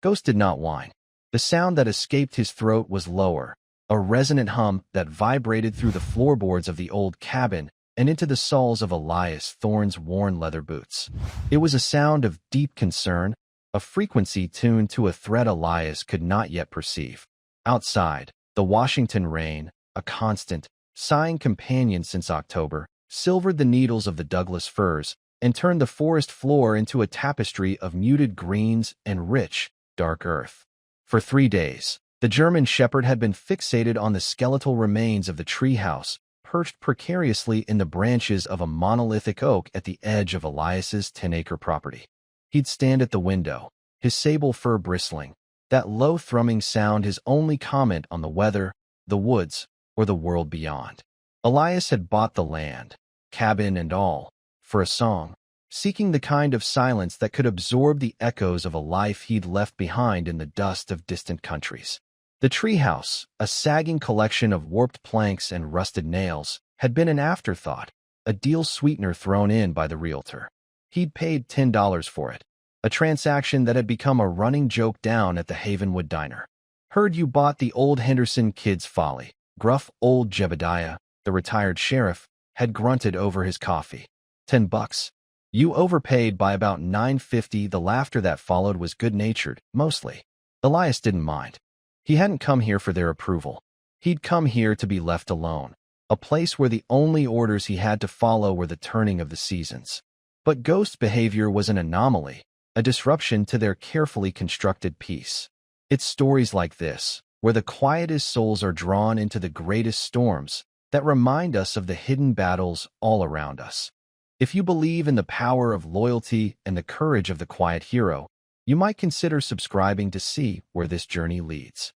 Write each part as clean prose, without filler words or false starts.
Ghost did not whine. The sound that escaped his throat was lower, a resonant hum that vibrated through the floorboards of the old cabin and into the soles of Elias Thorne's worn leather boots. It was a sound of deep concern, a frequency tuned to a threat Elias could not yet perceive. Outside, the Washington rain, a constant, sighing companion since October, silvered the needles of the Douglas firs and turned the forest floor into a tapestry of muted greens and rich, dark earth. For 3 days, the German shepherd had been fixated on the skeletal remains of the treehouse, perched precariously in the branches of a monolithic oak at the edge of Elias's 10-acre property. He'd stand at the window, his sable fur bristling, that low thrumming sound his only comment on the weather, the woods, or the world beyond. Elias had bought the land, cabin and all, for a song, seeking the kind of silence that could absorb the echoes of a life he'd left behind in the dust of distant countries. The treehouse, a sagging collection of warped planks and rusted nails, had been an afterthought, a deal sweetener thrown in by the realtor. He'd paid $10 for it, a transaction that had become a running joke down at the Havenwood diner. "Heard you bought the old Henderson kid's folly," gruff old Jebediah, the retired sheriff, had grunted over his coffee. $10. You overpaid by about $9.50. The laughter that followed was good-natured, mostly. Elias didn't mind. He hadn't come here for their approval. He'd come here to be left alone, a place where the only orders he had to follow were the turning of the seasons. But Ghost's behavior was an anomaly, a disruption to their carefully constructed peace. It's stories like this, where the quietest souls are drawn into the greatest storms, that remind us of the hidden battles all around us. If you believe in the power of loyalty and the courage of the quiet hero, you might consider subscribing to see where this journey leads.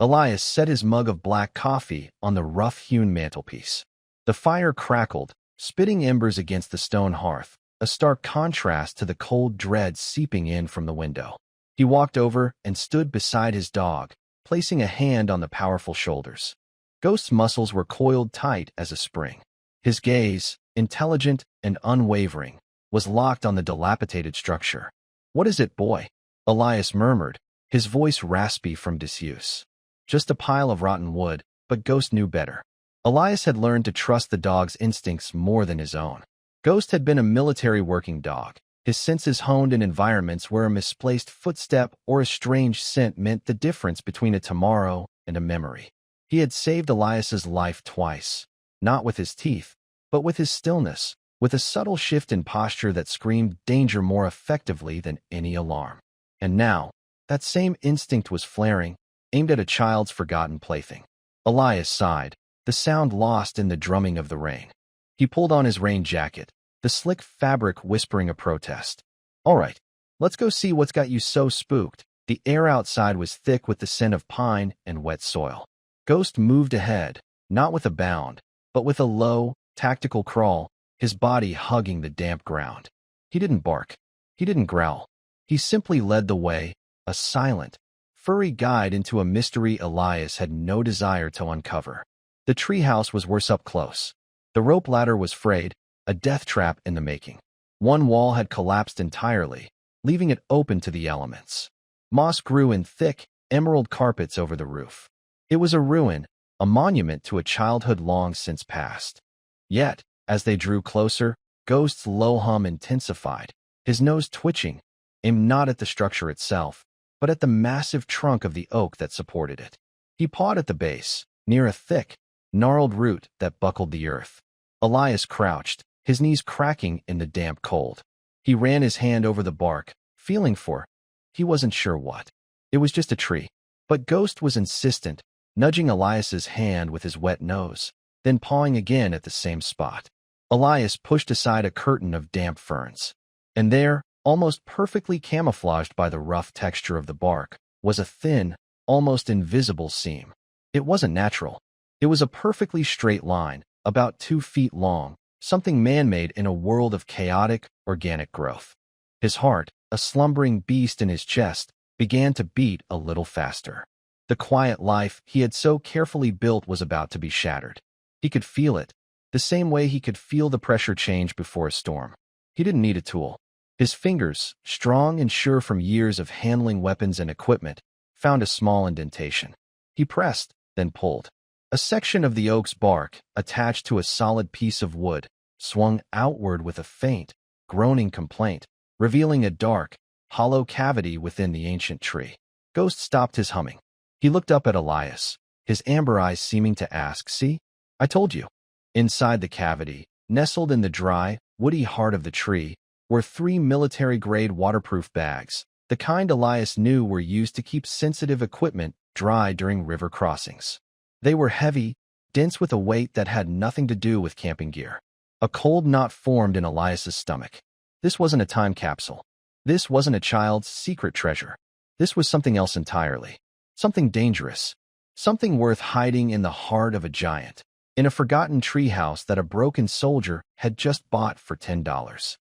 Elias set his mug of black coffee on the rough-hewn mantelpiece. The fire crackled, spitting embers against the stone hearth, a stark contrast to the cold dread seeping in from the window. He walked over and stood beside his dog, placing a hand on the powerful shoulders. Ghost's muscles were coiled tight as a spring. His gaze, intelligent and unwavering, was locked on the dilapidated structure. "What is it, boy?" Elias murmured, his voice raspy from disuse. "Just a pile of rotten wood," but Ghost knew better. Elias had learned to trust the dog's instincts more than his own. Ghost had been a military working dog, his senses honed in environments where a misplaced footstep or a strange scent meant the difference between a tomorrow and a memory. He had saved Elias's life twice, not with his teeth, but with his stillness, with a subtle shift in posture that screamed danger more effectively than any alarm. And now, that same instinct was flaring, aimed at a child's forgotten plaything. Elias sighed, the sound lost in the drumming of the rain. He pulled on his rain jacket, the slick fabric whispering a protest. "All right, let's go see what's got you so spooked." The air outside was thick with the scent of pine and wet soil. Ghost moved ahead, not with a bound, but with a low, tactical crawl, his body hugging the damp ground. He didn't bark. He didn't growl. He simply led the way, a silent, furry guide into a mystery Elias had no desire to uncover. The treehouse was worse up close. The rope ladder was frayed, a death trap in the making. One wall had collapsed entirely, leaving it open to the elements. Moss grew in thick, emerald carpets over the roof. It was a ruin, a monument to a childhood long since past. Yet, as they drew closer, Ghost's low hum intensified, his nose twitching, aimed not at the structure itself, but at the massive trunk of the oak that supported it. He pawed at the base, near a thick, gnarled root that buckled the earth. Elias crouched, his knees cracking in the damp cold. He ran his hand over the bark, feeling for, he wasn't sure what. It was just a tree. But Ghost was insistent, nudging Elias's hand with his wet nose, then pawing again at the same spot. Elias pushed aside a curtain of damp ferns. And there, almost perfectly camouflaged by the rough texture of the bark, was a thin, almost invisible seam. It wasn't natural. It was a perfectly straight line, about 2 feet long, something man-made in a world of chaotic, organic growth. His heart, a slumbering beast in his chest, began to beat a little faster. The quiet life he had so carefully built was about to be shattered. He could feel it, the same way he could feel the pressure change before a storm. He didn't need a tool. His fingers, strong and sure from years of handling weapons and equipment, found a small indentation. He pressed, then pulled. A section of the oak's bark, attached to a solid piece of wood, swung outward with a faint, groaning complaint, revealing a dark, hollow cavity within the ancient tree. Ghost stopped his humming. He looked up at Elias, his amber eyes seeming to ask, "See? I told you." Inside the cavity, nestled in the dry, woody heart of the tree, were 3 military-grade waterproof bags, the kind Elias knew were used to keep sensitive equipment dry during river crossings. They were heavy, dense with a weight that had nothing to do with camping gear. A cold knot formed in Elias's stomach. This wasn't a time capsule. This wasn't a child's secret treasure. This was something else entirely. Something dangerous. Something worth hiding in the heart of a giant, in a forgotten treehouse that a broken soldier had just bought for $10.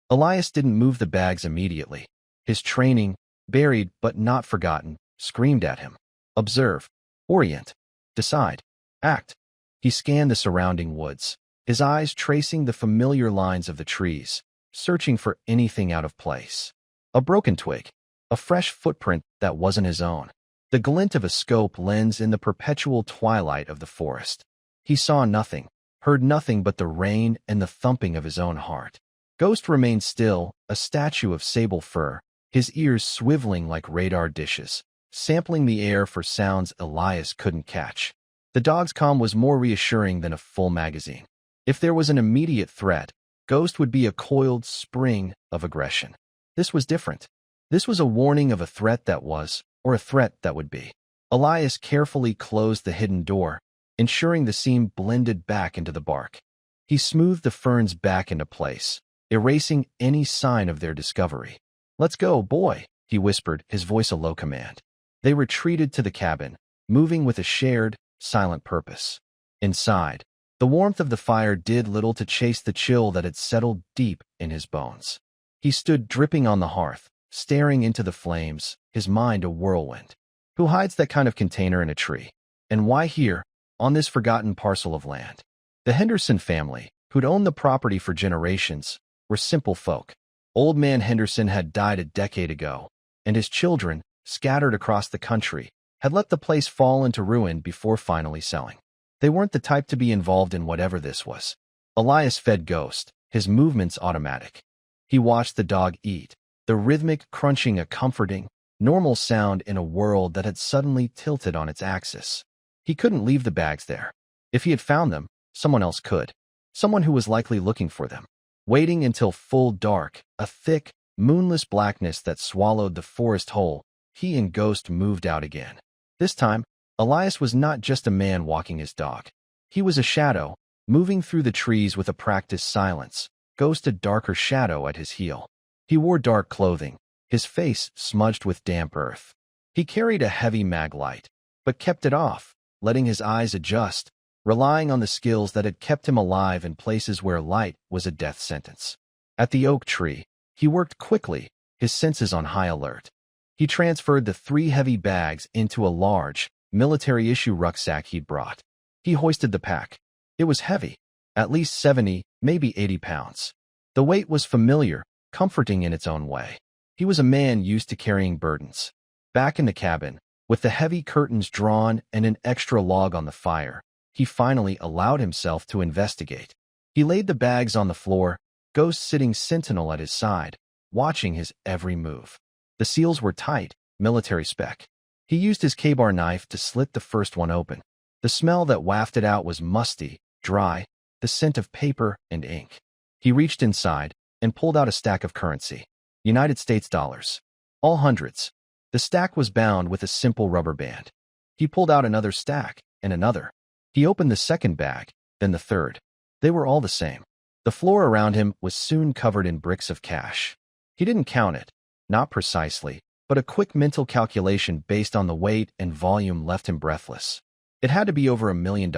Elias didn't move the bags immediately. His training, buried but not forgotten, screamed at him. Observe. Orient. Decide. Act. He scanned the surrounding woods, his eyes tracing the familiar lines of the trees, searching for anything out of place. A broken twig. A fresh footprint that wasn't his own. The glint of a scope lens in the perpetual twilight of the forest. He saw nothing, heard nothing but the rain and the thumping of his own heart. Ghost remained still, a statue of sable fur, his ears swiveling like radar dishes, sampling the air for sounds Elias couldn't catch. The dog's calm was more reassuring than a full magazine. If there was an immediate threat, Ghost would be a coiled spring of aggression. This was different. This was a warning of a threat that was, or a threat that would be. Elias carefully closed the hidden door, ensuring the seam blended back into the bark. He smoothed the ferns back into place, erasing any sign of their discovery. "Let's go, boy," he whispered, his voice a low command. They retreated to the cabin, moving with a shared, silent purpose. Inside, the warmth of the fire did little to chase the chill that had settled deep in his bones. He stood dripping on the hearth, staring into the flames, his mind a whirlwind. Who hides that kind of container in a tree? And why here, on this forgotten parcel of land? The Henderson family, who'd owned the property for generations, were simple folk. Old man Henderson had died a decade ago, and his children, scattered across the country, had let the place fall into ruin before finally selling. They weren't the type to be involved in whatever this was. Elias fed Ghost, his movements automatic. He watched the dog eat, the rhythmic crunching a comforting, normal sound in a world that had suddenly tilted on its axis. He couldn't leave the bags there. If he had found them, someone else could. Someone who was likely looking for them. Waiting until full dark, a thick, moonless blackness that swallowed the forest whole, he and Ghost moved out again. This time, Elias was not just a man walking his dog. He was a shadow, moving through the trees with a practiced silence, Ghost a darker shadow at his heel. He wore dark clothing, his face smudged with damp earth. He carried a heavy mag light, but kept it off, letting his eyes adjust, relying on the skills that had kept him alive in places where light was a death sentence. At the oak tree, he worked quickly, his senses on high alert. He transferred the 3 heavy bags into a large, military-issue rucksack he'd brought. He hoisted the pack. It was heavy, at least 70, maybe 80 pounds. The weight was familiar, comforting in its own way. He was a man used to carrying burdens. Back in the cabin, with the heavy curtains drawn and an extra log on the fire, he finally allowed himself to investigate. He laid the bags on the floor, Ghost sitting sentinel at his side, watching his every move. The seals were tight, military spec. He used his K-bar knife to slit the first one open. The smell that wafted out was musty, dry, the scent of paper and ink. He reached inside and pulled out a stack of currency. United States dollars. All hundreds. The stack was bound with a simple rubber band. He pulled out another stack, and another. He opened the second bag, then the third. They were all the same. The floor around him was soon covered in bricks of cash. He didn't count it, not precisely, but a quick mental calculation based on the weight and volume left him breathless. It had to be over $1 million.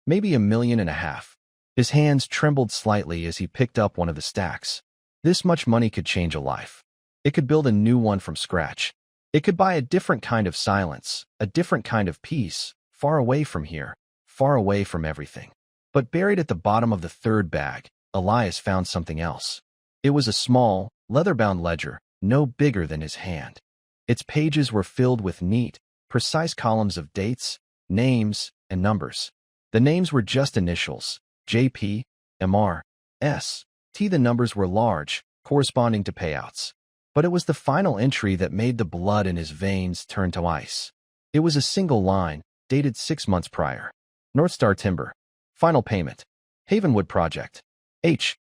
Maybe $1.5 million. His hands trembled slightly as he picked up one of the stacks. This much money could change a life. It could build a new one from scratch. It could buy a different kind of silence, a different kind of peace, far away from here, far away from everything. But buried at the bottom of the third bag, Elias found something else. It was a small, leather-bound ledger, no bigger than his hand. Its pages were filled with neat, precise columns of dates, names, and numbers. The names were just initials, JP, MR, S. T. The numbers were large, corresponding to payouts. But it was the final entry that made the blood in his veins turn to ice. It was a single line, dated 6 months prior. NorthStar Timber. Final payment. Havenwood Project.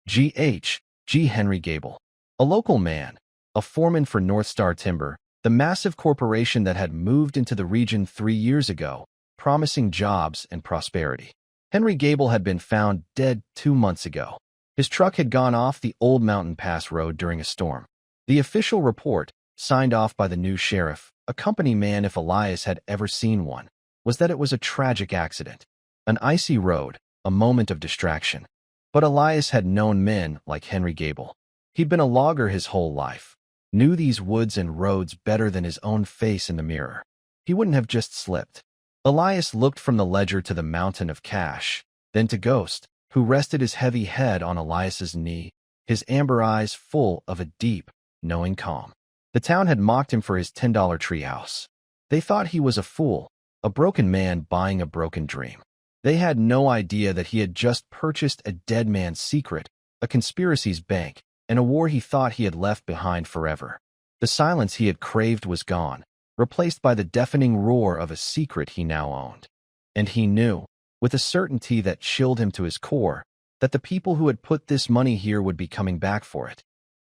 G. Henry Gable. A local man, a foreman for NorthStar Timber, the massive corporation that had moved into the region 3 years ago, promising jobs and prosperity. Henry Gable had been found dead 2 months ago. His truck had gone off the old Mountain Pass Road during a storm. The official report, signed off by the new sheriff, a company man if Elias had ever seen one, was that it was a tragic accident. An icy road, a moment of distraction. But Elias had known men like Henry Gable. He'd been a logger his whole life, knew these woods and roads better than his own face in the mirror. He wouldn't have just slipped. Elias looked from the ledger to the mountain of cash, then to Ghost, who rested his heavy head on Elias's knee, his amber eyes full of a deep, knowing calm. The town had mocked him for his $10 treehouse. They thought he was a fool, a broken man buying a broken dream. They had no idea that he had just purchased a dead man's secret, a conspiracy's bank, and a war he thought he had left behind forever. The silence he had craved was gone, replaced by the deafening roar of a secret he now owned. And he knew, with a certainty that chilled him to his core, that the people who had put this money here would be coming back for it.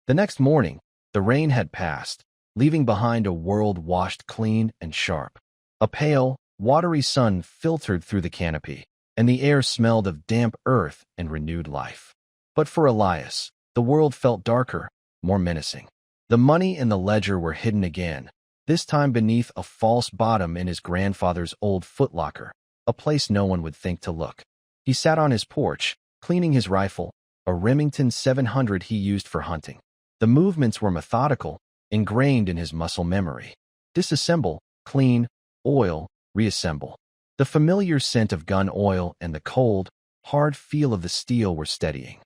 The next morning, the rain had passed, leaving behind a world washed clean and sharp. A pale, watery sun filtered through the canopy, and the air smelled of damp earth and renewed life. But for Elias, the world felt darker, more menacing. The money and the ledger were hidden again, this time beneath a false bottom in his grandfather's old footlocker, a place no one would think to look. He sat on his porch, cleaning his rifle, a Remington 700 he used for hunting. The movements were methodical, ingrained in his muscle memory. Disassemble, clean, oil, reassemble. The familiar scent of gun oil and the cold, hard feel of the steel were steadying.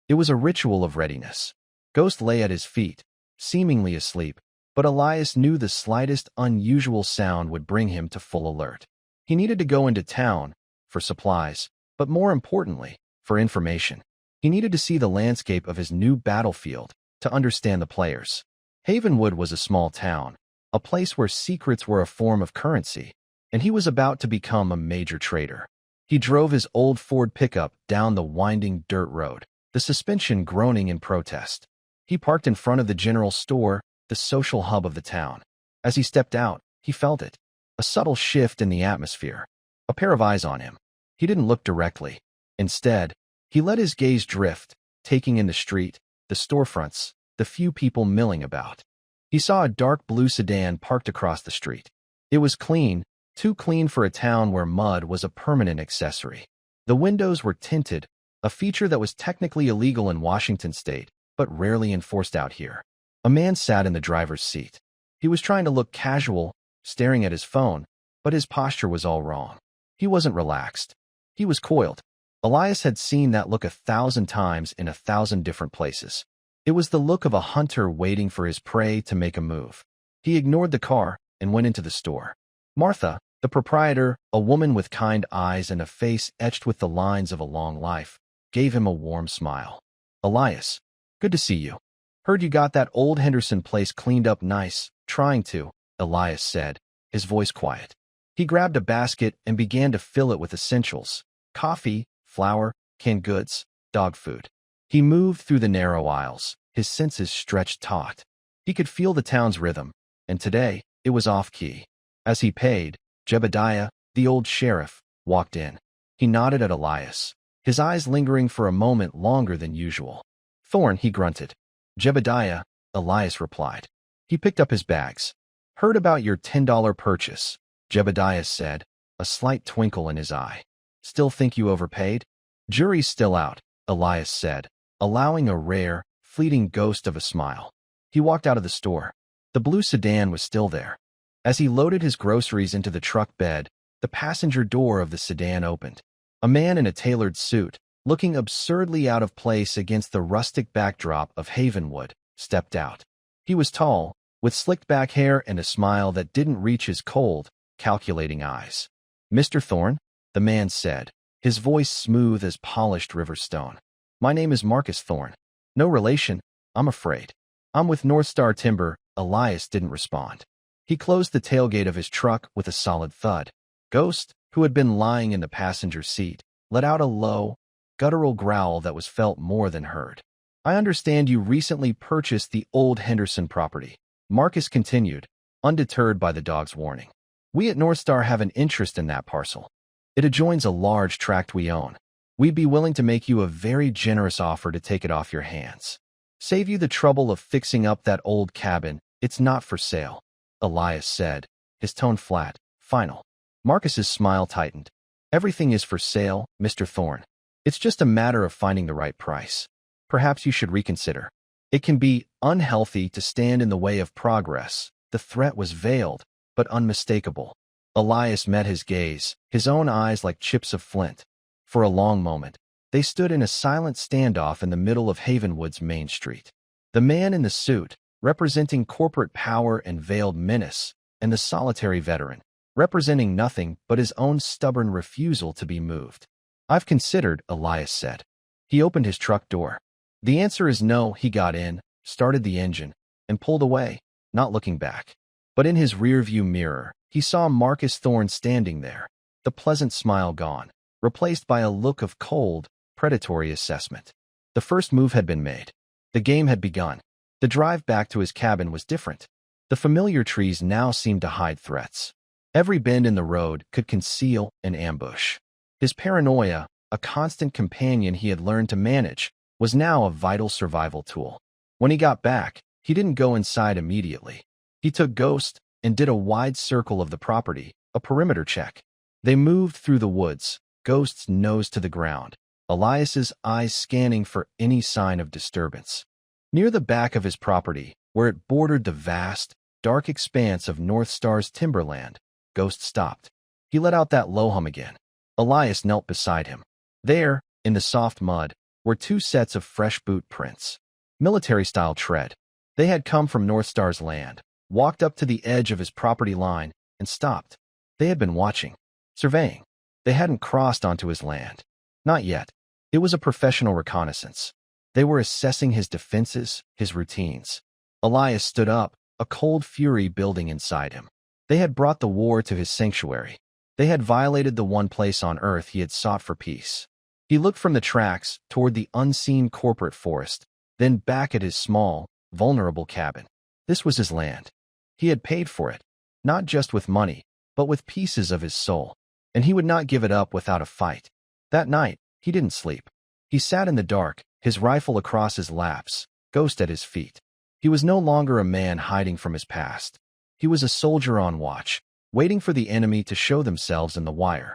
It was a ritual of readiness. Ghost lay at his feet, seemingly asleep, but Elias knew the slightest unusual sound would bring him to full alert. He needed to go into town, for supplies, but more importantly, for information. He needed to see the landscape of his new battlefield, to understand the players. Havenwood was a small town, a place where secrets were a form of currency, and he was about to become a major trader. He drove his old Ford pickup down the winding dirt road, the suspension groaning in protest. He parked in front of the general store, the social hub of the town. As he stepped out, he felt it, a subtle shift in the atmosphere, a pair of eyes on him. He didn't look directly. Instead, he let his gaze drift, taking in the street, the storefronts, the few people milling about. He saw a dark blue sedan parked across the street. It was clean, too clean for a town where mud was a permanent accessory. The windows were tinted, a feature that was technically illegal in Washington state, but rarely enforced out here. A man sat in the driver's seat. He was trying to look casual, staring at his phone, but his posture was all wrong. He wasn't relaxed. He was coiled. Elias had seen that look 1,000 times in 1,000 different places. It was the look of a hunter waiting for his prey to make a move. He ignored the car and went into the store. Martha, the proprietor, a woman with kind eyes and a face etched with the lines of a long life, gave him a warm smile. "Elias, good to see you. Heard you got that old Henderson place cleaned up nice." "Trying to," Elias said, his voice quiet. He grabbed a basket and began to fill it with essentials: coffee, flour, canned goods, dog food. He moved through the narrow aisles, his senses stretched taut. He could feel the town's rhythm, and today it was off-key. As he paid, Jebediah, the old sheriff, walked in. He nodded at Elias, his eyes lingering for a moment longer than usual. "Thorne," he grunted. "Jebediah," Elias replied. He picked up his bags. "Heard about your $10 purchase," Jebediah said, a slight twinkle in his eye. "Still think you overpaid?" "Jury's still out," Elias said, allowing a rare, fleeting ghost of a smile. He walked out of the store. The blue sedan was still there. As he loaded his groceries into the truck bed, the passenger door of the sedan opened. A man in a tailored suit, looking absurdly out of place against the rustic backdrop of Havenwood, stepped out. He was tall, with slicked back hair and a smile that didn't reach his cold, calculating eyes. "Mr. Thorne?" the man said, his voice smooth as polished river stone. "My name is Marcus Thorne. No relation, I'm afraid. I'm with NorthStar Timber." Elias didn't respond. He closed the tailgate of his truck with a solid thud. Ghost, who had been lying in the passenger seat, let out a low, guttural growl that was felt more than heard. "I understand you recently purchased the old Henderson property," Marcus continued, undeterred by the dog's warning. "We at NorthStar have an interest in that parcel. It adjoins a large tract we own. We'd be willing to make you a very generous offer to take it off your hands. Save you the trouble of fixing up that old cabin. It's not for sale," Elias said, his tone flat, final. Marcus's smile tightened. "Everything is for sale, Mr. Thorne. It's just a matter of finding the right price. Perhaps you should reconsider. It can be unhealthy to stand in the way of progress." The threat was veiled, but unmistakable. Elias met his gaze, his own eyes like chips of flint. For a long moment, they stood in a silent standoff in the middle of Havenwood's main street. The man in the suit, representing corporate power and veiled menace, and the solitary veteran, representing nothing but his own stubborn refusal to be moved. "I've considered," Elias said. He opened his truck door. "The answer is no." He got in, started the engine, and pulled away, not looking back. But in his rearview mirror, he saw Marcus Thorne standing there, the pleasant smile gone, replaced by a look of cold, predatory assessment. The first move had been made. The game had begun. The drive back to his cabin was different. The familiar trees now seemed to hide threats. Every bend in the road could conceal an ambush. His paranoia, a constant companion he had learned to manage, was now a vital survival tool. When he got back, he didn't go inside immediately. He took Ghost and did a wide circle of the property, a perimeter check. They moved through the woods, Ghost's nose to the ground, Elias's eyes scanning for any sign of disturbance. Near the back of his property, where it bordered the vast, dark expanse of NorthStar's timberland, Ghost stopped. He let out that low hum again. Elias knelt beside him. There, in the soft mud, were two sets of fresh boot prints. Military-style tread. They had come from NorthStar's land, walked up to the edge of his property line, and stopped. They had been watching, surveying. They hadn't crossed onto his land. Not yet. It was a professional reconnaissance. They were assessing his defenses, his routines. Elias stood up, a cold fury building inside him. They had brought the war to his sanctuary. They had violated the one place on earth he had sought for peace. He looked from the tracks toward the unseen corporate forest, then back at his small, vulnerable cabin. This was his land. He had paid for it, not just with money, but with pieces of his soul. And he would not give it up without a fight. That night, he didn't sleep. He sat in the dark, his rifle across his laps, Ghost at his feet. He was no longer a man hiding from his past. He was a soldier on watch, waiting for the enemy to show themselves in the wire.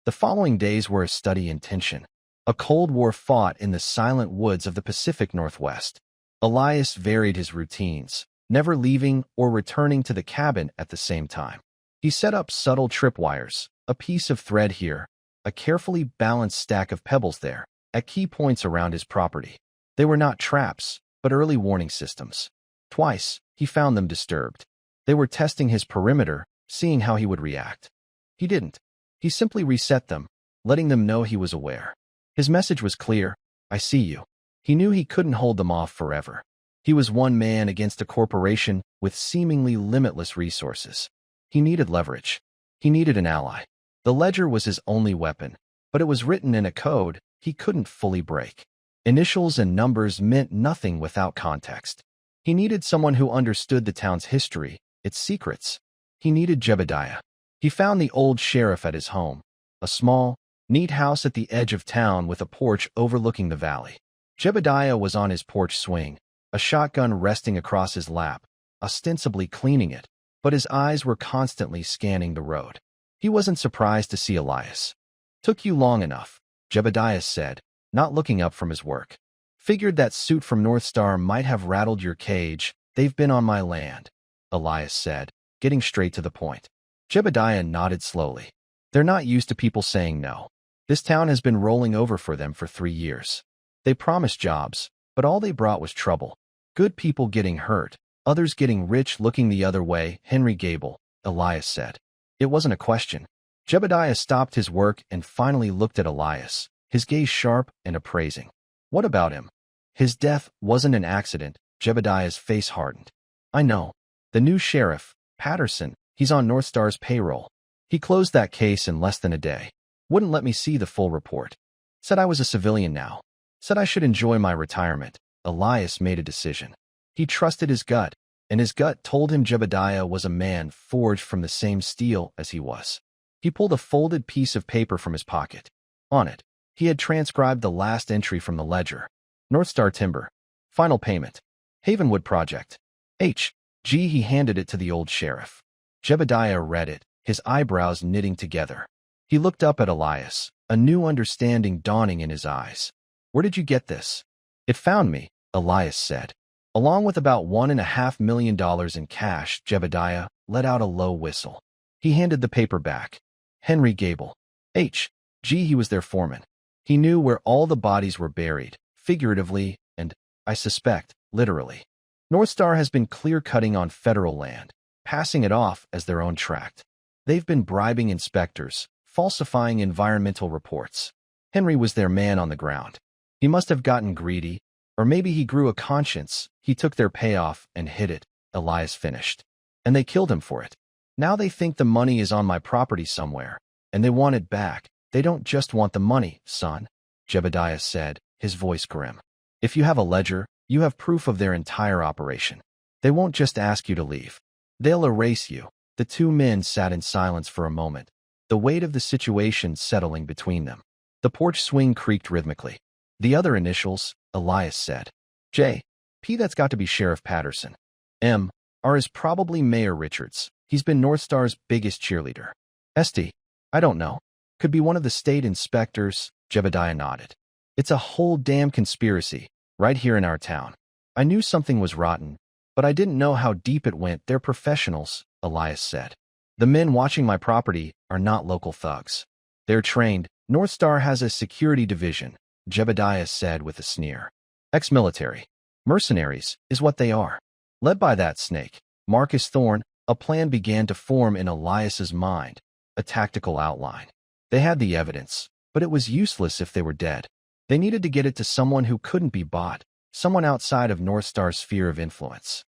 The following days were a study in tension. A Cold War fought in the silent woods of the Pacific Northwest. Elias varied his routines, never leaving or returning to the cabin at the same time. He set up subtle tripwires, a piece of thread here, a carefully balanced stack of pebbles there, at key points around his property. They were not traps, but early warning systems. Twice, he found them disturbed. They were testing his perimeter, seeing how he would react. He didn't. He simply reset them, letting them know he was aware. His message was clear: "I see you." He knew he couldn't hold them off forever. He was one man against a corporation with seemingly limitless resources. He needed leverage. He needed an ally. The ledger was his only weapon, but it was written in a code he couldn't fully break. Initials and numbers meant nothing without context. He needed someone who understood the town's history, its secrets. He needed Jebediah. He found the old sheriff at his home, a small, neat house at the edge of town with a porch overlooking the valley. Jebediah was on his porch swing, a shotgun resting across his lap, ostensibly cleaning it, but his eyes were constantly scanning the road. He wasn't surprised to see Elias. "Took you long enough," Jebediah said, not looking up from his work. "Figured that suit from NorthStar might have rattled your cage. They've been on my land," Elias said, getting straight to the point. Jebediah nodded slowly. "They're not used to people saying no. This town has been rolling over for them for 3 years. They promised jobs, but all they brought was trouble. Good people getting hurt, others getting rich looking the other way, Henry Gable, Elias said. It wasn't a question. Jebediah stopped his work and finally looked at Elias, his gaze sharp and appraising. What about him? His death wasn't an accident. Jebediah's face hardened. I know. The new sheriff, Patterson, he's on NorthStar's payroll. He closed that case in less than a day. Wouldn't let me see the full report. Said I was a civilian now. Said I should enjoy my retirement. Elias made a decision. He trusted his gut, and his gut told him Jebediah was a man forged from the same steel as he was. He pulled a folded piece of paper from his pocket. On it, he had transcribed the last entry from the ledger. NorthStar Timber. Final payment. Havenwood project. H.G. He handed it to the old sheriff. Jebediah read it, his eyebrows knitting together. He looked up at Elias, a new understanding dawning in his eyes. Where did you get this? It found me, Elias said. Along with about $1.5 million in cash, Jebediah let out a low whistle. He handed the paper back. Henry Gable. H.G. He was their foreman. He knew where all the bodies were buried, figuratively and, I suspect, literally. NorthStar has been clear-cutting on federal land, passing it off as their own tract. They've been bribing inspectors, falsifying environmental reports. Henry was their man on the ground. He must have gotten greedy, or maybe he grew a conscience. He took their payoff and hid it, Elias finished. And they killed him for it. Now they think the money is on my property somewhere, and they want it back. They don't just want the money, son, Jebediah said, his voice grim. If you have a ledger, you have proof of their entire operation. They won't just ask you to leave. They'll erase you. The two men sat in silence for a moment, the weight of the situation settling between them. The porch swing creaked rhythmically. The other initials, Elias said. J. P. That's got to be Sheriff Patterson. M. R. is probably Mayor Richards. He's been NorthStar's biggest cheerleader. St. I don't know. Could be one of the state inspectors, Jebediah nodded. It's a whole damn conspiracy, right here in our town. I knew something was rotten, but I didn't know how deep it went. They're professionals, Elias said. The men watching my property are not local thugs. They're trained. NorthStar has a security division, Jebediah said with a sneer. Ex-military. Mercenaries is what they are. Led by that snake, Marcus Thorne, a plan began to form in Elias's mind, a tactical outline. They had the evidence, but it was useless if they were dead. They needed to get it to someone who couldn't be bought, someone outside of NorthStar's sphere of influence.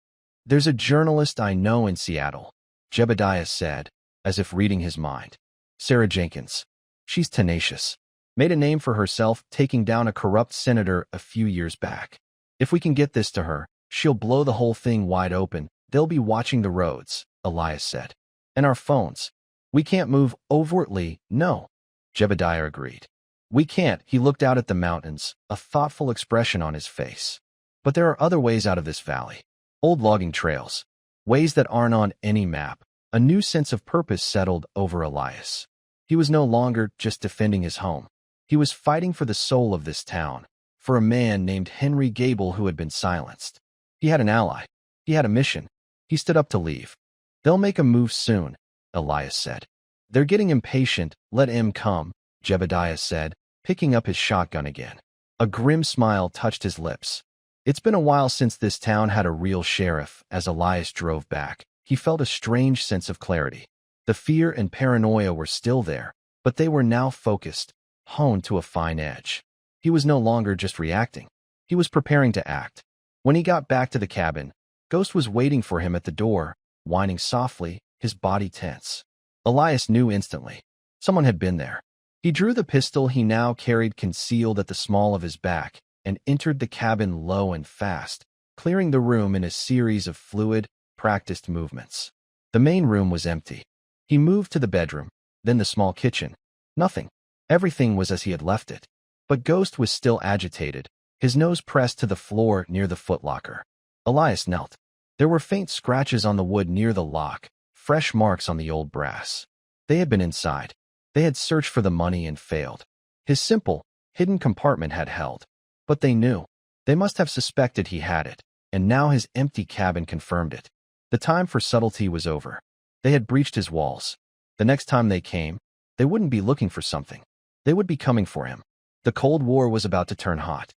There's a journalist I know in Seattle, Jebediah said, as if reading his mind. Sarah Jenkins. She's tenacious. Made a name for herself taking down a corrupt senator a few years back. If we can get this to her, she'll blow the whole thing wide open. They'll be watching the roads, Elias said. And our phones. We can't move overtly, no. Jebediah agreed. We can't. He looked out at the mountains, a thoughtful expression on his face. But there are other ways out of this valley. Old logging trails. Ways that aren't on any map. A new sense of purpose settled over Elias. He was no longer just defending his home. He was fighting for the soul of this town, for a man named Henry Gable who had been silenced. He had an ally. He had a mission. He stood up to leave. They'll make a move soon, Elias said. They're getting impatient. Let him come, Jebediah said, picking up his shotgun again. A grim smile touched his lips. It's been a while since this town had a real sheriff. As Elias drove back, he felt a strange sense of clarity. The fear and paranoia were still there, but they were now focused, honed to a fine edge. He was no longer just reacting. He was preparing to act. When he got back to the cabin, Ghost was waiting for him at the door, whining softly, his body tense. Elias knew instantly. Someone had been there. He drew the pistol he now carried concealed at the small of his back and entered the cabin low and fast, clearing the room in a series of fluid, practiced movements. The main room was empty. He moved to the bedroom, then the small kitchen. Nothing. Everything was as he had left it. But Ghost was still agitated, his nose pressed to the floor near the footlocker. Elias knelt. There were faint scratches on the wood near the lock, fresh marks on the old brass. They had been inside. They had searched for the money and failed. His simple, hidden compartment had held. But they knew. They must have suspected he had it, and now his empty cabin confirmed it. The time for subtlety was over. They had breached his walls. The next time they came, they wouldn't be looking for something. They would be coming for him. The Cold War was about to turn hot.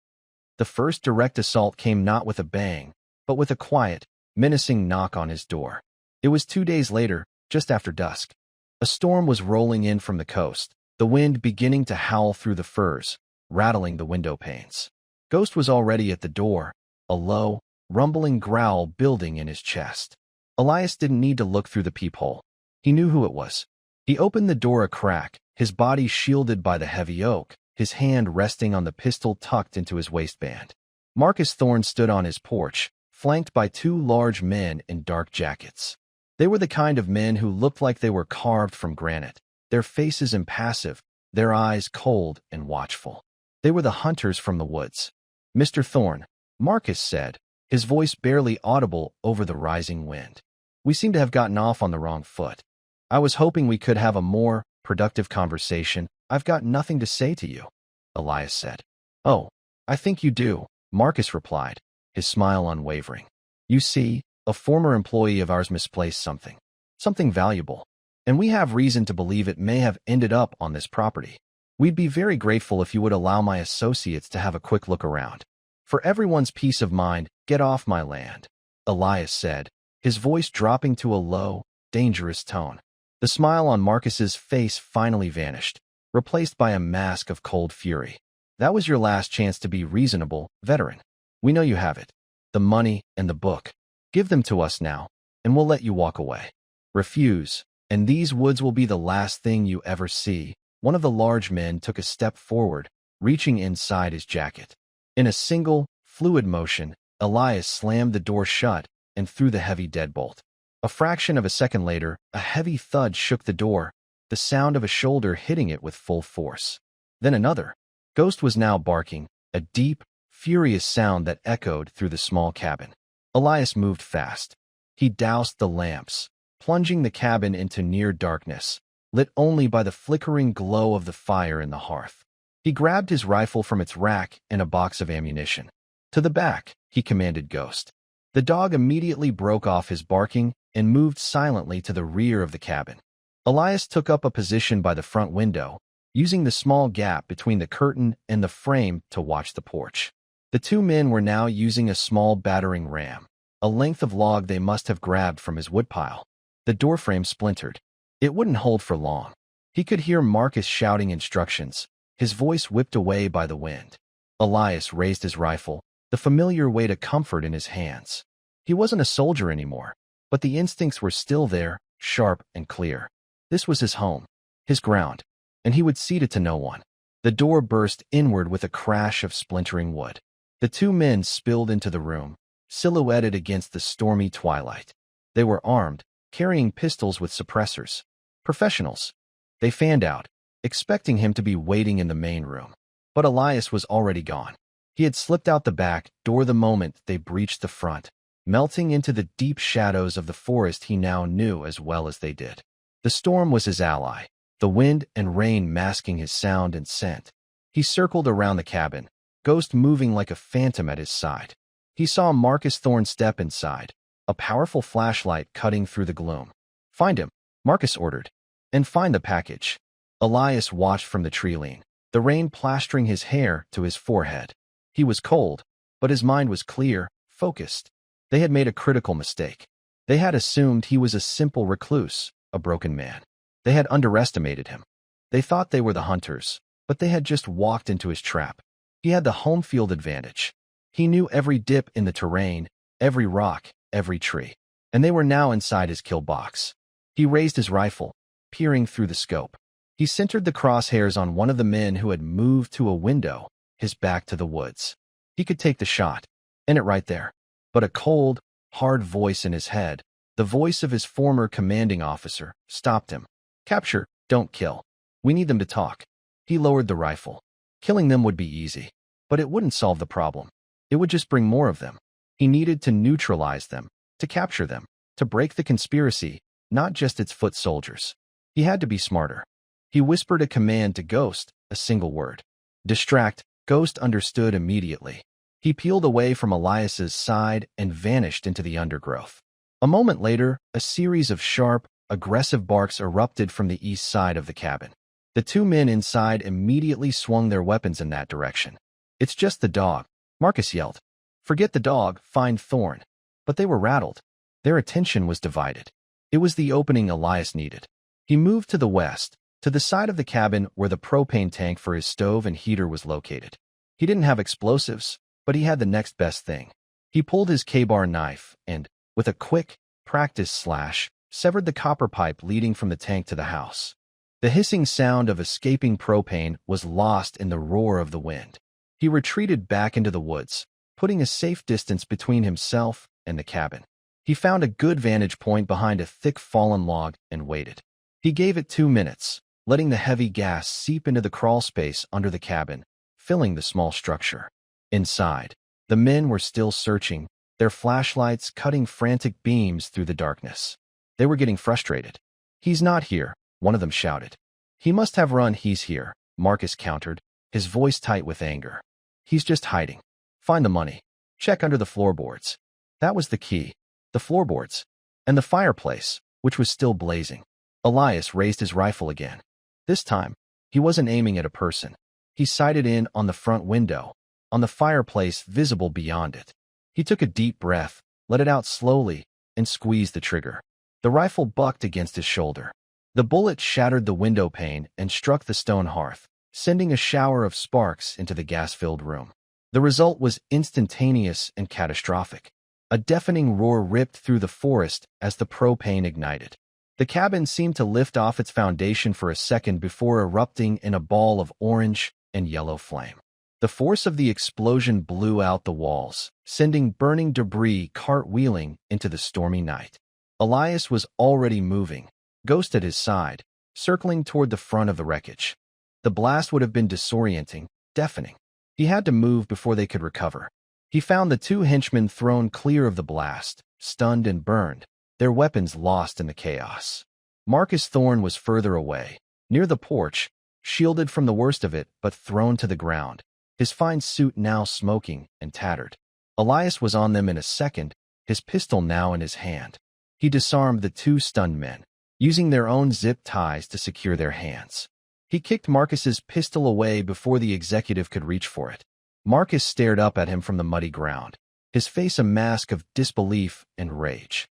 The first direct assault came not with a bang, but with a quiet, menacing knock on his door. It was 2 days later, just after dusk. A storm was rolling in from the coast, the wind beginning to howl through the firs, rattling the window panes. Ghost was already at the door, a low, rumbling growl building in his chest. Elias didn't need to look through the peephole. He knew who it was. He opened the door a crack, his body shielded by the heavy oak, his hand resting on the pistol tucked into his waistband. Marcus Thorne stood on his porch, flanked by 2 large men in dark jackets. They were the kind of men who looked like they were carved from granite, their faces impassive, their eyes cold and watchful. They were the hunters from the woods. "Mr. Thorne," Marcus said, his voice barely audible over the rising wind. "We seem to have gotten off on the wrong foot. I was hoping we could have a more productive conversation. I've got nothing to say to you," Elias said. "Oh, I think you do," Marcus replied, his smile unwavering. "You see, a former employee of ours misplaced something valuable, and we have reason to believe it may have ended up on this property. We'd be very grateful if you would allow my associates to have a quick look around. For everyone's peace of mind, get off my land," Elias said, his voice dropping to a low, dangerous tone. The smile on Marcus's face finally vanished, replaced by a mask of cold fury. "That was your last chance to be reasonable, veteran. We know you have it. The money and the book. Give them to us now, and we'll let you walk away. Refuse, and these woods will be the last thing you ever see." One of the large men took a step forward, reaching inside his jacket. In a single, fluid motion, Elias slammed the door shut and threw the heavy deadbolt. A fraction of a second later, a heavy thud shook the door, the sound of a shoulder hitting it with full force. Then another. Ghost was now barking, a deep, furious sound that echoed through the small cabin. Elias moved fast. He doused the lamps, plunging the cabin into near darkness, lit only by the flickering glow of the fire in the hearth. He grabbed his rifle from its rack and a box of ammunition. "To the back," he commanded Ghost. The dog immediately broke off his barking and moved silently to the rear of the cabin. Elias took up a position by the front window, using the small gap between the curtain and the frame to watch the porch. The 2 men were now using a small battering ram, a length of log they must have grabbed from his woodpile. The doorframe splintered. It wouldn't hold for long. He could hear Marcus shouting instructions, his voice whipped away by the wind. Elias raised his rifle, the familiar weight of comfort in his hands. He wasn't a soldier anymore, but the instincts were still there, sharp and clear. This was his home, his ground, and he would cede it to no one. The door burst inward with a crash of splintering wood. The 2 men spilled into the room, silhouetted against the stormy twilight. They were armed, carrying pistols with suppressors. Professionals. They fanned out, expecting him to be waiting in the main room. But Elias was already gone. He had slipped out the back door the moment they breached the front, melting into the deep shadows of the forest he now knew as well as they did. The storm was his ally, the wind and rain masking his sound and scent. He circled around the cabin, Ghost moving like a phantom at his side. He saw Marcus Thorne step inside, a powerful flashlight cutting through the gloom. "Find him," Marcus ordered, "and find the package." Elias watched from the tree lean, the rain plastering his hair to his forehead. He was cold, but his mind was clear, focused. They had made a critical mistake. They had assumed he was a simple recluse, a broken man. They had underestimated him. They thought they were the hunters, but they had just walked into his trap. He had the home field advantage. He knew every dip in the terrain, every rock, every tree, and they were now inside his kill box. He raised his rifle, peering through the scope. He centered the crosshairs on one of the men who had moved to a window, his back to the woods. He could take the shot, end it right there. But a cold, hard voice in his head, the voice of his former commanding officer, stopped him. "Capture, don't kill. We need them to talk." He lowered the rifle. Killing them would be easy, but it wouldn't solve the problem. It would just bring more of them. He needed to neutralize them, to capture them, to break the conspiracy, not just its foot soldiers. He had to be smarter. He whispered a command to Ghost, a single word. "Distract." Ghost understood immediately. He peeled away from Elias's side and vanished into the undergrowth. A moment later, a series of sharp, aggressive barks erupted from the east side of the cabin. The 2 men inside immediately swung their weapons in that direction. "It's just the dog," Marcus yelled. "Forget the dog, find Thorne." but they were rattled. Their attention was divided. It was the opening Elias needed. He moved to the west, to the side of the cabin where the propane tank for his stove and heater was located. He didn't have explosives, but he had the next best thing. He pulled his K-bar knife and, with a quick, practiced slash, severed the copper pipe leading from the tank to the house. The hissing sound of escaping propane was lost in the roar of the wind. He retreated back into the woods, putting a safe distance between himself and the cabin. He found a good vantage point behind a thick fallen log and waited. He gave it 2 minutes, letting the heavy gas seep into the crawl space under the cabin, filling the small structure. Inside, the men were still searching, their flashlights cutting frantic beams through the darkness. They were getting frustrated. "He's not here," one of them shouted. "He must have run." "He's here," Marcus countered, his voice tight with anger. "He's just hiding. Find the money. Check under the floorboards." That was the key. The floorboards. And the fireplace, which was still blazing. Elias raised his rifle again. This time, he wasn't aiming at a person. He sighted in on the front window, on the fireplace visible beyond it. He took a deep breath, let it out slowly, and squeezed the trigger. The rifle bucked against his shoulder. The bullet shattered the window pane and struck the stone hearth, sending a shower of sparks into the gas-filled room. The result was instantaneous and catastrophic. A deafening roar ripped through the forest as the propane ignited. The cabin seemed to lift off its foundation for a second before erupting in a ball of orange and yellow flame. The force of the explosion blew out the walls, sending burning debris cartwheeling into the stormy night. Elias was already moving, Ghost at his side, circling toward the front of the wreckage. The blast would have been disorienting, deafening. He had to move before they could recover. He found the 2 henchmen thrown clear of the blast, stunned and burned, their weapons lost in the chaos. Marcus Thorne was further away, near the porch, shielded from the worst of it but thrown to the ground, his fine suit now smoking and tattered. Elias was on them in a second, his pistol now in his hand. He disarmed the 2 stunned men, using their own zip ties to secure their hands. He kicked Marcus's pistol away before the executive could reach for it. Marcus stared up at him from the muddy ground, his face a mask of disbelief and rage.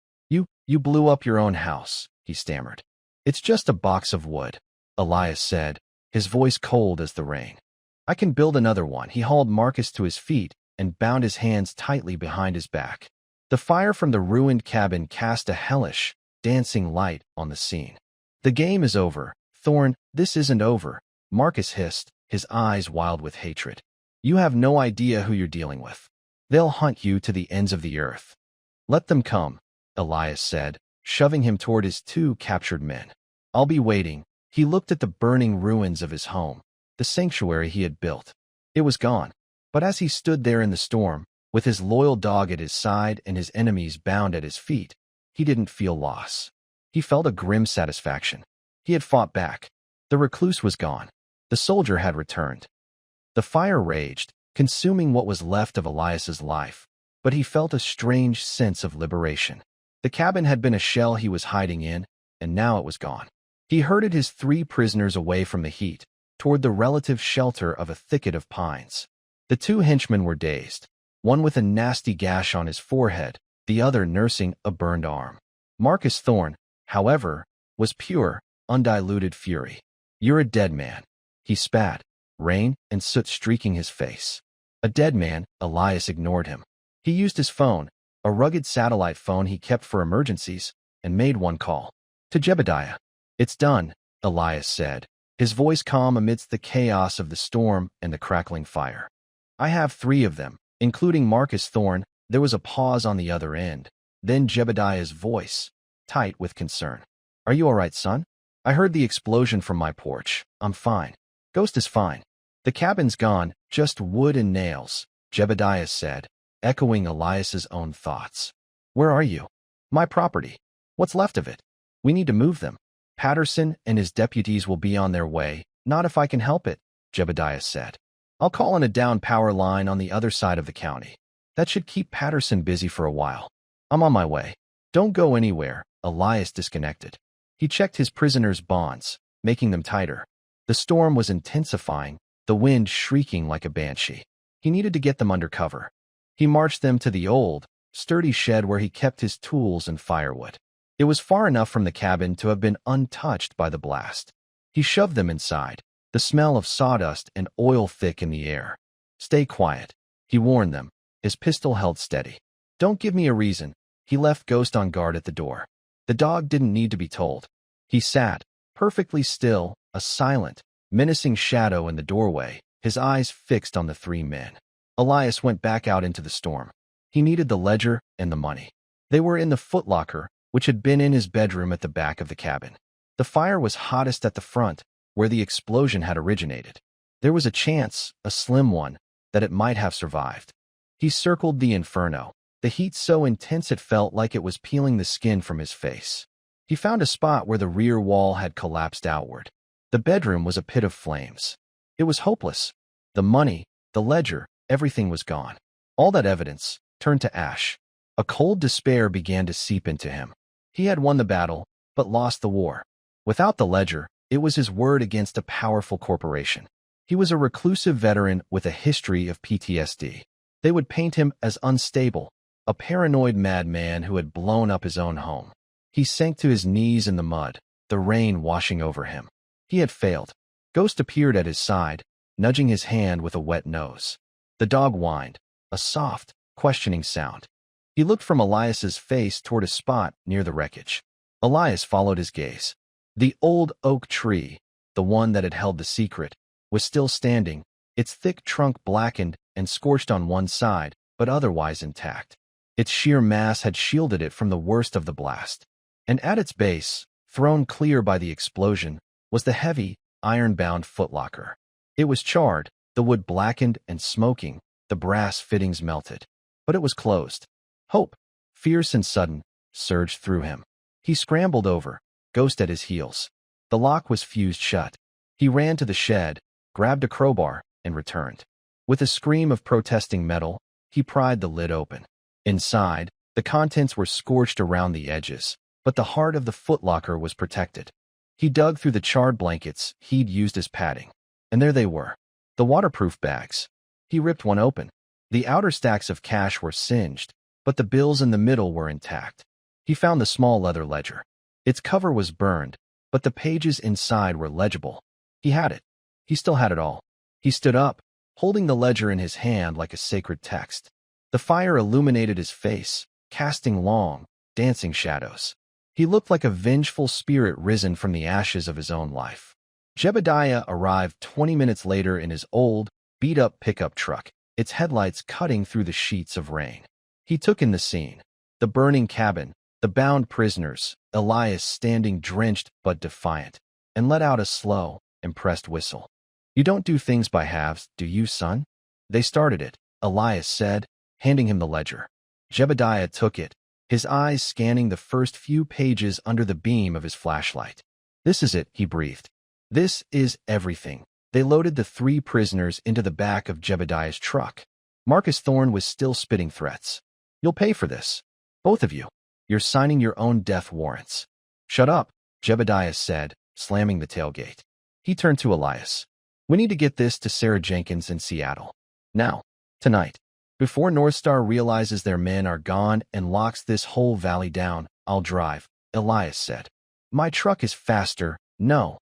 You blew up your own house," he stammered. "It's just a box of wood," Elias said, his voice cold as the rain. "I can build another one." He hauled Marcus to his feet and bound his hands tightly behind his back. The fire from the ruined cabin cast a hellish, dancing light on the scene. "The game is over, Thorne." "This isn't over," Marcus hissed, his eyes wild with hatred. "You have no idea who you're dealing with. They'll hunt you to the ends of the earth." "Let them come," Elias said, shoving him toward his 2 captured men. "I'll be waiting." He looked at the burning ruins of his home, the sanctuary he had built. It was gone. But as he stood there in the storm, with his loyal dog at his side and his enemies bound at his feet, he didn't feel loss. He felt a grim satisfaction. He had fought back. The recluse was gone. The soldier had returned. The fire raged, consuming what was left of Elias's life, but he felt a strange sense of liberation. The cabin had been a shell he was hiding in, and now it was gone. He herded his 3 prisoners away from the heat, toward the relative shelter of a thicket of pines. The 2 henchmen were dazed, one with a nasty gash on his forehead, the other nursing a burned arm. Marcus Thorne, however, was pure, undiluted fury. "You're a dead man," he spat, rain and soot streaking his face. A dead man. Elias ignored him. He used his phone, a rugged satellite phone he kept for emergencies, and made one call. To Jebediah. "It's done," Elias said, his voice calm amidst the chaos of the storm and the crackling fire. "I have 3 of them, including Marcus Thorne." There was a pause on the other end, then Jebediah's voice, tight with concern. "Are you all right, son? I heard the explosion from my porch. I'm fine. Ghost is fine. The cabin's gone, just wood and nails," Jebediah said, echoing Elias's own thoughts. "Where are you?" "My property. What's left of it. We need to move them. Patterson and his deputies will be on their way." "Not if I can help it," Jebediah said. "I'll call in a down power line on the other side of the county. That should keep Patterson busy for a while. I'm on my way." "Don't go anywhere." Elias disconnected. He checked his prisoners' bonds, making them tighter. The storm was intensifying, the wind shrieking like a banshee. He needed to get them under cover. He marched them to the old, sturdy shed where he kept his tools and firewood. It was far enough from the cabin to have been untouched by the blast. He shoved them inside, the smell of sawdust and oil thick in the air. "Stay quiet," he warned them, his pistol held steady. "Don't give me a reason." He left Ghost on guard at the door. The dog didn't need to be told. He sat, perfectly still, a silent, menacing shadow in the doorway, his eyes fixed on the three men. Elias went back out into the storm. He needed the ledger and the money. They were in the footlocker, which had been in his bedroom at the back of the cabin. The fire was hottest at the front, where the explosion had originated. There was a chance, a slim one, that it might have survived. He circled the inferno, the heat so intense it felt like it was peeling the skin from his face. He found a spot where the rear wall had collapsed outward. The bedroom was a pit of flames. It was hopeless. The money, the ledger, everything was gone. All that evidence turned to ash. A cold despair began to seep into him. He had won the battle, but lost the war. Without the ledger, it was his word against a powerful corporation. He was a reclusive veteran with a history of PTSD. They would paint him as unstable, a paranoid madman who had blown up his own home. He sank to his knees in the mud, the rain washing over him. He had failed. Ghost appeared at his side, nudging his hand with a wet nose. The dog whined, a soft, questioning sound. He looked from Elias's face toward a spot near the wreckage. Elias followed his gaze. The old oak tree, the one that had held the secret, was still standing, its thick trunk blackened and scorched on one side, but otherwise intact. Its sheer mass had shielded it from the worst of the blast. And at its base, thrown clear by the explosion, was the heavy, iron-bound footlocker. It was charred, the wood blackened and smoking, the brass fittings melted. But it was closed. Hope, fierce and sudden, surged through him. He scrambled over, Ghost at his heels. The lock was fused shut. He ran to the shed, grabbed a crowbar, and returned. With a scream of protesting metal, he pried the lid open. Inside, the contents were scorched around the edges, but the heart of the footlocker was protected. He dug through the charred blankets he'd used as padding. And there they were, the waterproof bags. He ripped one open. The outer stacks of cash were singed, but the bills in the middle were intact. He found the small leather ledger. Its cover was burned, but the pages inside were legible. He had it. He still had it all. He stood up, holding the ledger in his hand like a sacred text. The fire illuminated his face, casting long, dancing shadows. He looked like a vengeful spirit risen from the ashes of his own life. Jebediah arrived 20 minutes later in his old, beat-up pickup truck, its headlights cutting through the sheets of rain. He took in the scene. The burning cabin, the bound prisoners, Elias standing drenched but defiant, and let out a slow, impressed whistle. "You don't do things by halves, do you, son?" "They started it," Elias said, handing him the ledger. Jebediah took it, his eyes scanning the first few pages under the beam of his flashlight. "This is it," he breathed. "This is everything." They loaded the 3 prisoners into the back of Jebediah's truck. Marcus Thorne was still spitting threats. "You'll pay for this. Both of you. You're signing your own death warrants." "Shut up," Jebediah said, slamming the tailgate. He turned to Elias. "We need to get this to Sarah Jenkins in Seattle. Now. Tonight. Before NorthStar realizes their men are gone and locks this whole valley down, I'll drive," Elias said. "My truck is faster." "No,"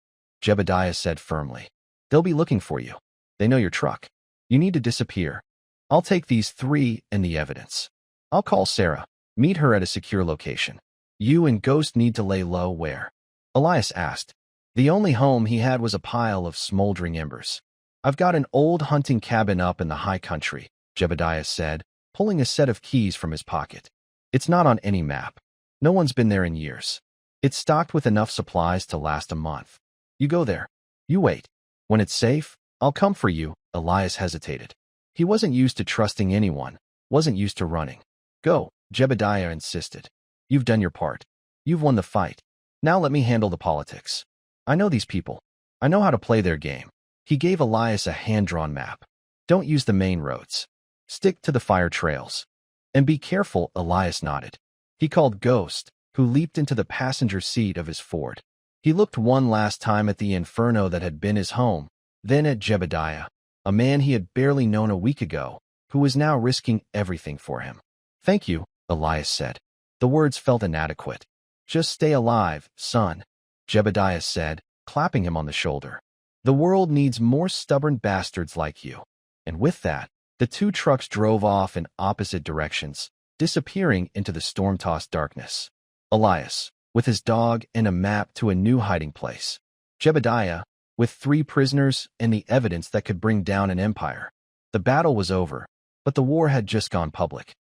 Jebediah said firmly. "They'll be looking for you. They know your truck. You need to disappear. I'll take these 3 and the evidence. I'll call Sarah. Meet her at a secure location. You and Ghost need to lay low where?" Elias asked. The only home he had was a pile of smoldering embers. "I've got an old hunting cabin up in the high country," Jebediah said, pulling a set of keys from his pocket. "It's not on any map. No one's been there in years. It's stocked with enough supplies to last a month. You go there. You wait. When it's safe, I'll come for you." Elias hesitated. He wasn't used to trusting anyone, wasn't used to running. "Go," Jebediah insisted. "You've done your part. You've won the fight. Now let me handle the politics. I know these people. I know how to play their game." He gave Elias a hand-drawn map. "Don't use the main roads. Stick to the fire trails. And be careful," Elias nodded. He called Ghost, who leaped into the passenger seat of his Ford. He looked one last time at the inferno that had been his home, then at Jebediah, a man he had barely known a week ago, who was now risking everything for him. "Thank you," Elias said. The words felt inadequate. Just stay alive, son, Jebediah said, clapping him on the shoulder. The world needs more stubborn bastards like you. And with that, the two trucks drove off in opposite directions, disappearing into the storm-tossed darkness. Elias, with his dog and a map to a new hiding place. Jebediah, with 3 prisoners and the evidence that could bring down an empire. The battle was over, but the war had just gone public.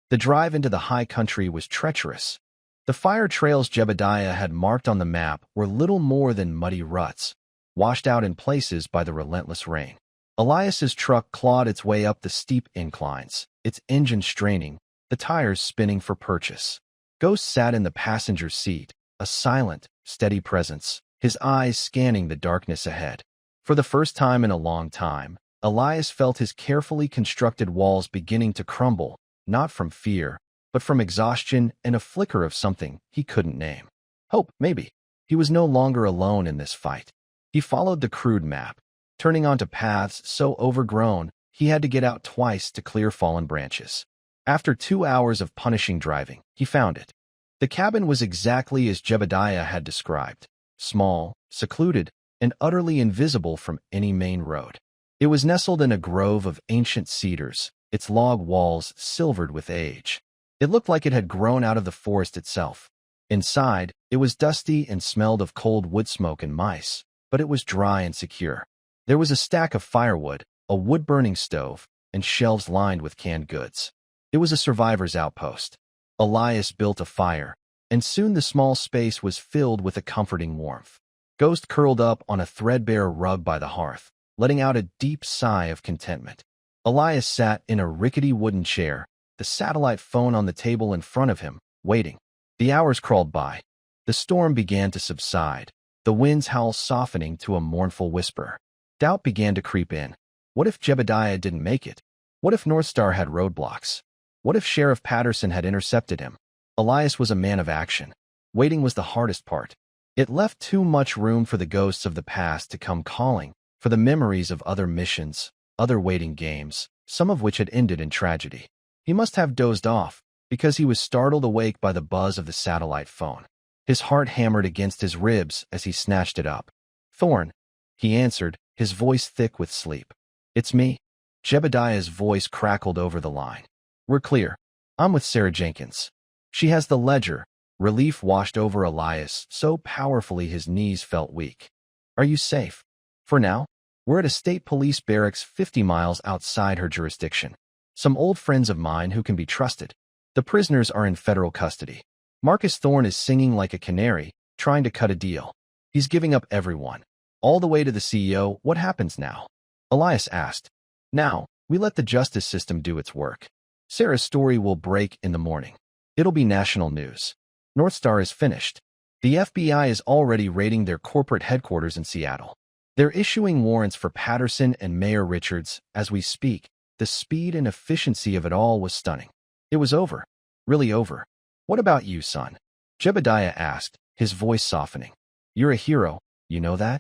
The drive into the high country was treacherous. The fire trails Jebediah had marked on the map were little more than muddy ruts, washed out in places by the relentless rain. Elias's truck clawed its way up the steep inclines, its engine straining, the tires spinning for purchase. Ghost sat in the passenger seat, a silent, steady presence, his eyes scanning the darkness ahead. For the first time in a long time, Elias felt his carefully constructed walls beginning to crumble, not from fear, but from exhaustion and a flicker of something he couldn't name. Hope, maybe. He was no longer alone in this fight. He followed the crude map, turning onto paths so overgrown he had to get out twice to clear fallen branches. After 2 hours of punishing driving, he found it. The cabin was exactly as Jebediah had described, small, secluded, and utterly invisible from any main road. It was nestled in a grove of ancient cedars, its log walls silvered with age. It looked like it had grown out of the forest itself. Inside, it was dusty and smelled of cold wood smoke and mice, but it was dry and secure. There was a stack of firewood, a wood-burning stove, and shelves lined with canned goods. It was a survivor's outpost. Elias built a fire, and soon the small space was filled with a comforting warmth. Ghost curled up on a threadbare rug by the hearth, letting out a deep sigh of contentment. Elias sat in a rickety wooden chair, the satellite phone on the table in front of him, waiting. The hours crawled by. The storm began to subside, the wind's howl softening to a mournful whisper. Doubt began to creep in. What if Jebediah didn't make it? What if NorthStar had roadblocks? What if Sheriff Patterson had intercepted him? Elias was a man of action. Waiting was the hardest part. It left too much room for the ghosts of the past to come calling, for the memories of other missions, other waiting games, some of which had ended in tragedy. He must have dozed off, because he was startled awake by the buzz of the satellite phone. His heart hammered against his ribs as he snatched it up. Thorne, he answered, his voice thick with sleep. It's me. Jebediah's voice crackled over the line. We're clear. I'm with Sarah Jenkins. She has the ledger. Relief washed over Elias so powerfully his knees felt weak. Are you safe? For now, we're at a state police barracks 50 miles outside her jurisdiction. Some old friends of mine who can be trusted. The prisoners are in federal custody. Marcus Thorne is singing like a canary, trying to cut a deal. He's giving up everyone. All the way to the CEO. What happens now? Elias asked. Now, we let the justice system do its work. Sarah's story will break in the morning. It'll be national news. NorthStar is finished. The FBI is already raiding their corporate headquarters in Seattle. They're issuing warrants for Patterson and Mayor Richards as we speak. The speed and efficiency of it all was stunning. It was over. Really over. What about you, son? Jebediah asked, his voice softening. You're a hero, you know that?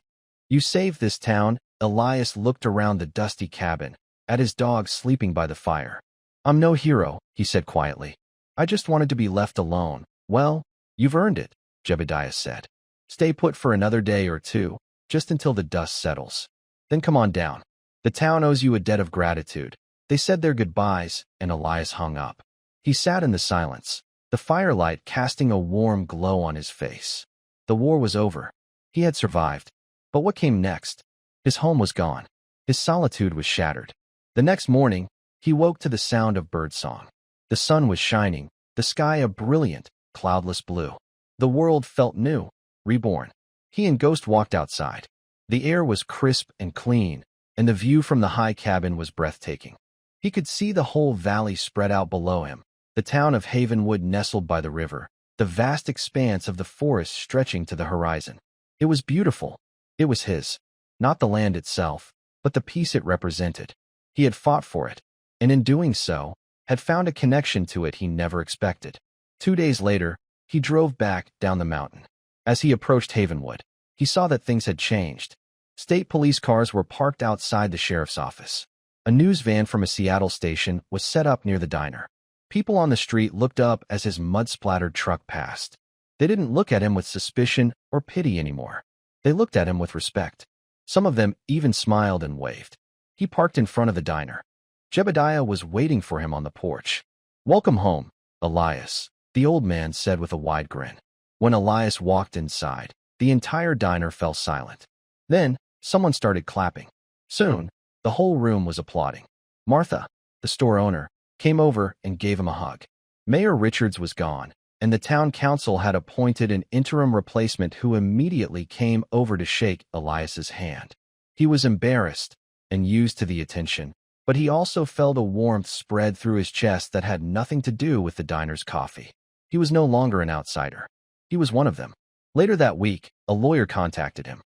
You saved this town. Elias looked around the dusty cabin, at his dog sleeping by the fire. I'm no hero, he said quietly. I just wanted to be left alone. Well, you've earned it, Jebediah said. Stay put for another day or two, just until the dust settles. Then come on down. The town owes you a debt of gratitude. They said their goodbyes, and Elias hung up. He sat in the silence, the firelight casting a warm glow on his face. The war was over. He had survived. But what came next? His home was gone. His solitude was shattered. The next morning, he woke to the sound of birdsong. The sun was shining, the sky a brilliant, cloudless blue. The world felt new, reborn. He and Ghost walked outside. The air was crisp and clean, and the view from the high cabin was breathtaking. He could see the whole valley spread out below him, the town of Havenwood nestled by the river, the vast expanse of the forest stretching to the horizon. It was beautiful. It was his. Not the land itself, but the peace it represented. He had fought for it, and in doing so, had found a connection to it he never expected. 2 days later, he drove back down the mountain. As he approached Havenwood, he saw that things had changed. State police cars were parked outside the sheriff's office. A news van from a Seattle station was set up near the diner. People on the street looked up as his mud-splattered truck passed. They didn't look at him with suspicion or pity anymore. They looked at him with respect. Some of them even smiled and waved. He parked in front of the diner. Jebediah was waiting for him on the porch. "Welcome home, Elias," the old man said with a wide grin. When Elias walked inside, the entire diner fell silent. Then, someone started clapping. Soon, the whole room was applauding. Martha, the store owner, came over and gave him a hug. Mayor Richards was gone, and the town council had appointed an interim replacement who immediately came over to shake Elias's hand. He was embarrassed and used to the attention, but he also felt a warmth spread through his chest that had nothing to do with the diner's coffee. He was no longer an outsider. He was one of them. Later that week, a lawyer contacted him.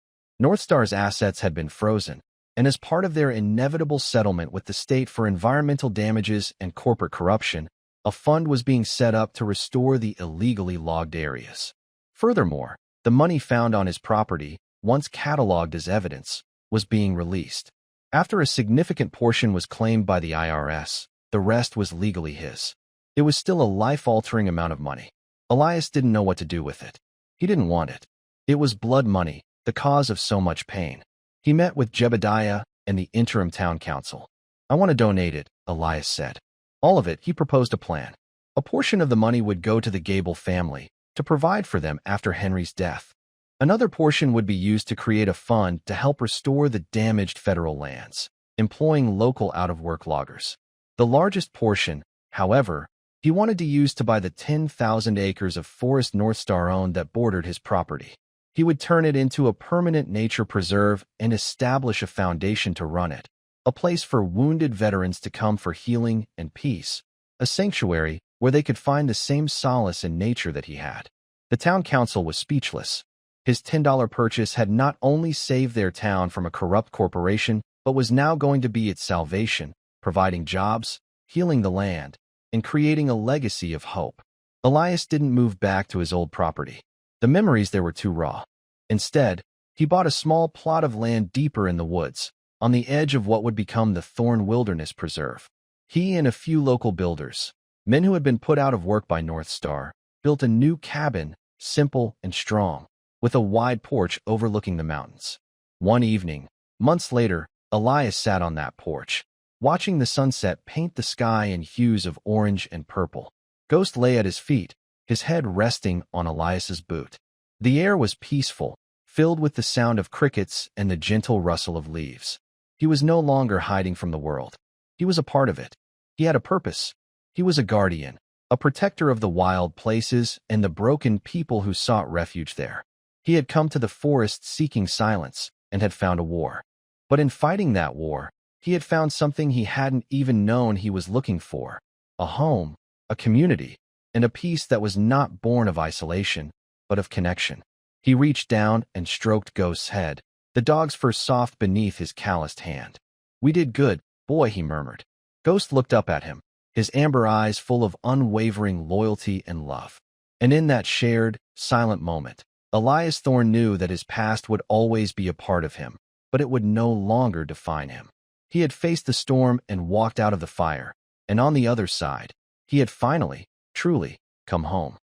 NorthStar's assets had been frozen, and as part of their inevitable settlement with the state for environmental damages and corporate corruption, a fund was being set up to restore the illegally logged areas. Furthermore, the money found on his property, once cataloged as evidence, was being released. After a significant portion was claimed by the IRS, the rest was legally his. It was still a life-altering amount of money. Elias didn't know what to do with it. He didn't want it. It was blood money, the cause of so much pain. He met with Jebediah and the interim town council. "I want to donate it," Elias said. All of it, he proposed a plan. A portion of the money would go to the Gable family to provide for them after Henry's death. Another portion would be used to create a fund to help restore the damaged federal lands, employing local out-of-work loggers. The largest portion, however, he wanted to use to buy the 10,000 acres of forest NorthStar owned that bordered his property. He would turn it into a permanent nature preserve and establish a foundation to run it, a place for wounded veterans to come for healing and peace, a sanctuary where they could find the same solace in nature that he had. The town council was speechless. His $10 purchase had not only saved their town from a corrupt corporation, but was now going to be its salvation, providing jobs, healing the land, and creating a legacy of hope. Elias didn't move back to his old property. The memories there were too raw. Instead, he bought a small plot of land deeper in the woods, on the edge of what would become the Thorne Wilderness Preserve. He and a few local builders, men who had been put out of work by NorthStar, built a new cabin, simple and strong, with a wide porch overlooking the mountains. One evening, months later, Elias sat on that porch, watching the sunset paint the sky in hues of orange and purple. Ghost lay at his feet, his head resting on Elias's boot. The air was peaceful, filled with the sound of crickets and the gentle rustle of leaves. He was no longer hiding from the world. He was a part of it. He had a purpose. He was a guardian, a protector of the wild places and the broken people who sought refuge there. He had come to the forest seeking silence and had found a war. But in fighting that war, he had found something he hadn't even known he was looking for: a home, a community, and a peace that was not born of isolation, but of connection. He reached down and stroked Ghost's head, the dog's fur soft beneath his calloused hand. "We did good, boy," he murmured. Ghost looked up at him, his amber eyes full of unwavering loyalty and love. And in that shared, silent moment, Elias Thorne knew that his past would always be a part of him, but it would no longer define him. He had faced the storm and walked out of the fire, and on the other side, he had finally, truly, come home.